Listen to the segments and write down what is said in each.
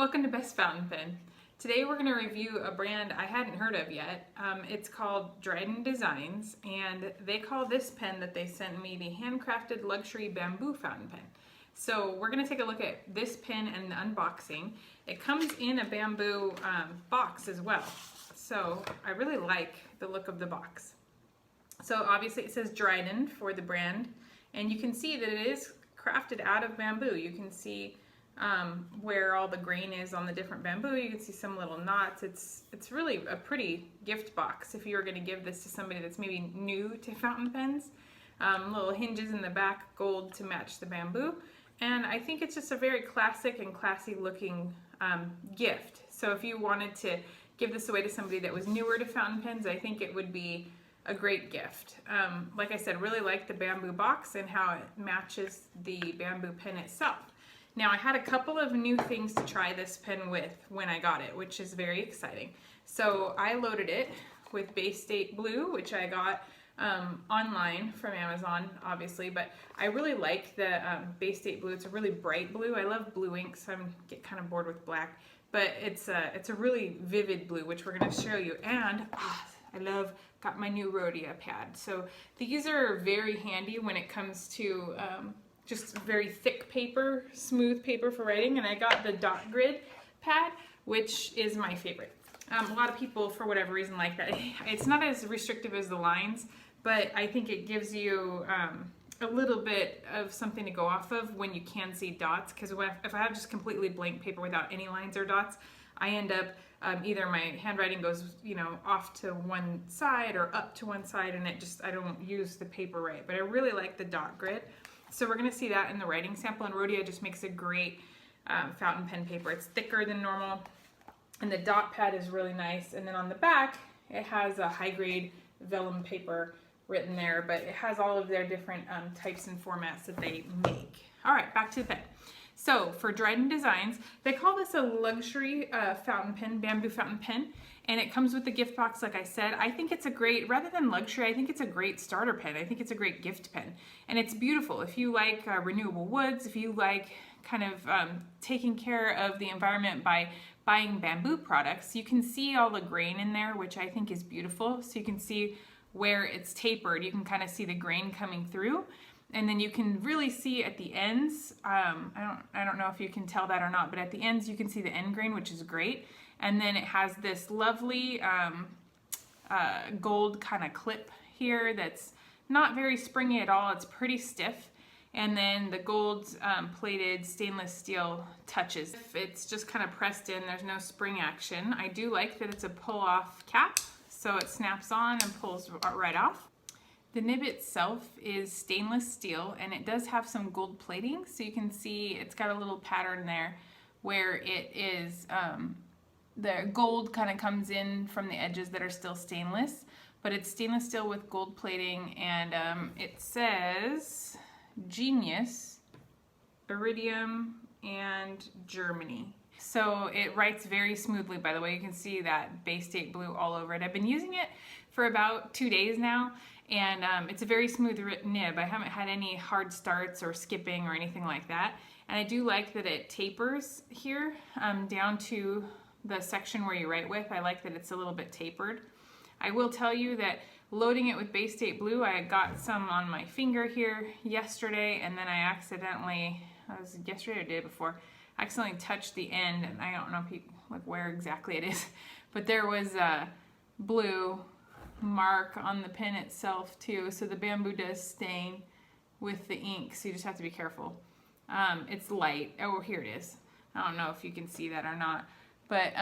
Welcome to Best Fountain Pen. Today we're going to review a brand I hadn't heard of yet. It's called Dryden Designs, and they call this pen that they sent me the handcrafted luxury bamboo fountain pen. So we're going to take a look at this pen and the unboxing. It comes in a bamboo box as well, so I really like the look of the box. So obviously it says Dryden for the brand, and you can see that it is crafted out of bamboo. You can see where all the grain is on the different bamboo. You can see some little knots. It's really a pretty gift box if you were going to give this to somebody that's maybe new to fountain pens. Little hinges in the back, gold to match the bamboo, and I think it's just a very classic and classy looking gift. So if you wanted to give this away to somebody that was newer to fountain pens, I think it would be a great gift. Like I said, really like the bamboo box and how it matches the bamboo pen itself. Now I had a couple of new things to try this pen with when I got it, which is very exciting. So I loaded it with Baystate Blue, which I got online from Amazon, obviously, but I really like the Baystate Blue. It's a really bright blue. I love blue ink, so I get kind of bored with black, but it's a really vivid blue, which we're going to show you. And I got my new Rhodia pad. So these are very handy when it comes to just very thick paper, smooth paper for writing, and I got the dot grid pad, which is my favorite. A lot of people, for whatever reason, like that. It's not as restrictive as the lines, but I think it gives you a little bit of something to go off of when you can see dots, because if I have just completely blank paper without any lines or dots, I end up either my handwriting goes, off to one side or up to one side, and I don't use the paper right. But I really like the dot grid. So we're going to see that in the writing sample, and Rhodia just makes a great fountain pen paper. It's thicker than normal, and the dot pad is really nice. And then on the back, it has a high-grade vellum paper written there, but it has all of their different types and formats that they make. All right, back to the pen. So for Dryden Designs, they call this a luxury fountain pen, bamboo fountain pen, and it comes with the gift box, like I said. I think it's a great, rather than luxury, I think it's a great starter pen. I think it's a great gift pen, and it's beautiful. If you like renewable woods, if you like kind of taking care of the environment by buying bamboo products, you can see all the grain in there, which I think is beautiful. So you can see where it's tapered. You can kind of see the grain coming through. And then you can really see at the ends, I don't know if you can tell that or not, but at the ends you can see the end grain, which is great. And then it has this lovely gold kind of clip here that's not very springy at all. It's pretty stiff. And then the gold plated stainless steel touches. It's just kind of pressed in. There's no spring action. I do like that it's a pull-off cap, so it snaps on and pulls right off. The nib itself is stainless steel, and it does have some gold plating, so you can see it's got a little pattern there where it is, the gold kind of comes in from the edges that are still stainless, but it's stainless steel with gold plating, and it says Genius, Iridium, and Germany. So it writes very smoothly, by the way. You can see that Baystate Blue all over it. I've been using it for about 2 days now, and it's a very smooth nib. I haven't had any hard starts or skipping or anything like that. And I do like that it tapers here down to the section where you write with. I like that it's a little bit tapered. I will tell you that loading it with Baystate Blue, I got some on my finger here yesterday, and then I accidentally, yesterday or the day before, accidentally touched the end, and I don't know like where exactly it is, but there was a blue mark on the pen itself too, so the bamboo does stain with the ink, so you just have to be careful. It's light. Oh, here it is. I don't know if you can see that or not, but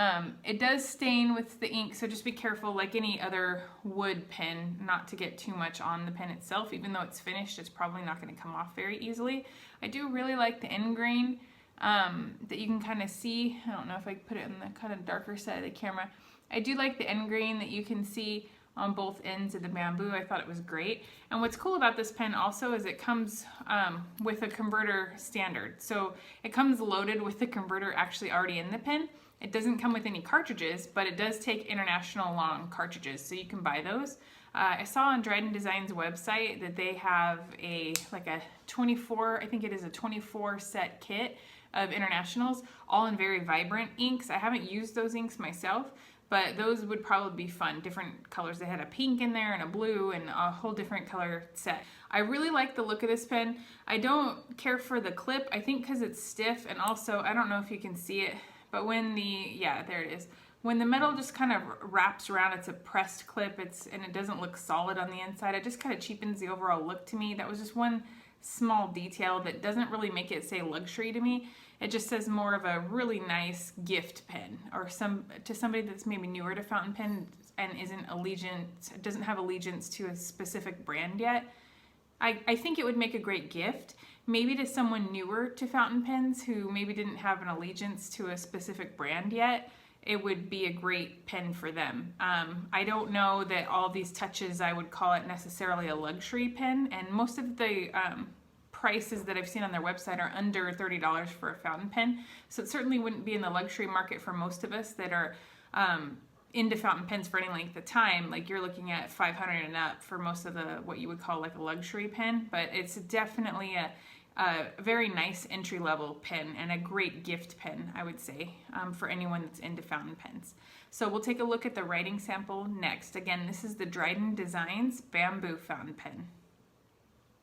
it does stain with the ink, so just be careful, like any other wood pen, not to get too much on the pen itself. Even though it's finished, it's probably not going to come off very easily. I do really like the end grain that you can kind of see. I don't know if I put it in the kind of darker side of the camera. I do like the end grain that you can see on both ends of the bamboo. I thought it was great. And what's cool about this pen also is it comes with a converter standard. So it comes loaded with the converter actually already in the pen. It doesn't come with any cartridges, but it does take international long cartridges, so you can buy those. I saw on Dryden Designs website that they have a 24, I think it is a 24 set kit of internationals, all in very vibrant inks. I haven't used those inks myself, but those would probably be fun. Different colors. They had a pink in there and a blue and a whole different color set. I really like the look of this pen. I don't care for the clip, I think because it's stiff, and also, I don't know if you can see it, but when there it is. When the metal just kind of wraps around, it's a pressed clip, and it doesn't look solid on the inside. It just kind of cheapens the overall look to me. That was just one small detail that doesn't really make it say luxury to me. It just says more of a really nice gift pen, or to somebody that's maybe newer to fountain pen and doesn't have allegiance to a specific brand yet. I think it would make a great gift. Maybe to someone newer to fountain pens who maybe didn't have an allegiance to a specific brand yet, it would be a great pen for them. I don't know that all these touches, I would call it necessarily a luxury pen, and most of the prices that I've seen on their website are under $30 for a fountain pen, so it certainly wouldn't be in the luxury market for most of us that are into fountain pens for any length of time. Like, you're looking at $500 and up for most of what you would call like a luxury pen, but it's definitely a very nice entry-level pen and a great gift pen, I would say, for anyone that's into fountain pens. So we'll take a look at the writing sample next. Again, this is the Dryden Designs Bamboo Fountain Pen.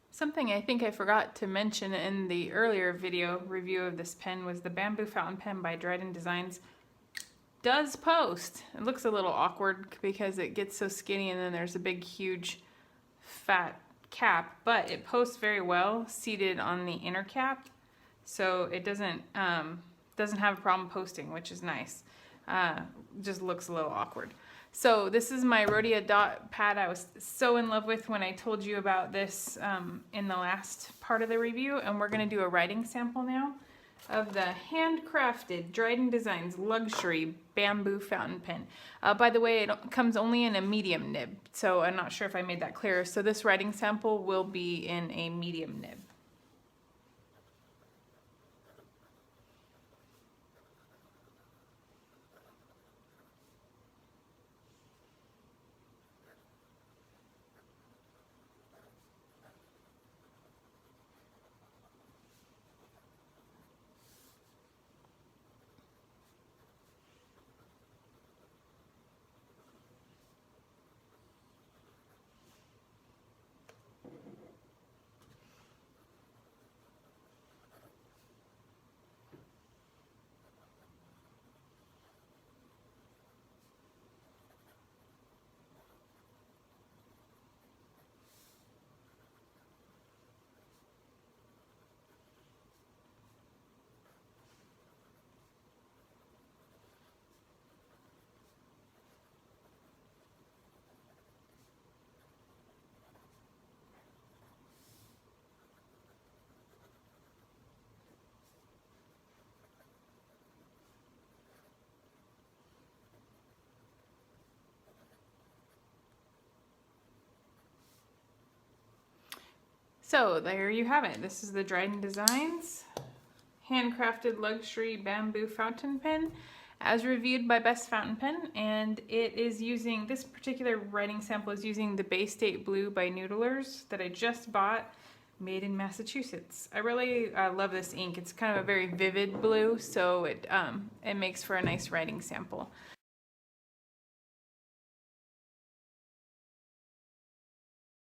Something I think I forgot to mention in the earlier video review of this pen was the Bamboo Fountain Pen by Dryden Designs does post. It looks a little awkward because it gets so skinny and then there's a big, huge, fat cap, but it posts very well seated on the inner cap, so it doesn't have a problem posting, which is nice. Just looks a little awkward. So this is my Rhodia dot pad I was so in love with when I told you about this in the last part of the review, and we're going to do a writing sample now of the handcrafted Dryden Designs Luxury Bamboo Fountain Pen. By the way, it comes only in a medium nib, so I'm not sure if I made that clear. So this writing sample will be in a medium nib. So there you have it. This is the Dryden Designs handcrafted luxury bamboo fountain pen as reviewed by Best Fountain Pen, and it is using, this particular writing sample is using the Baystate Blue by Noodlers that I just bought, made in Massachusetts. I really love this ink. It's kind of a very vivid blue, so it makes for a nice writing sample.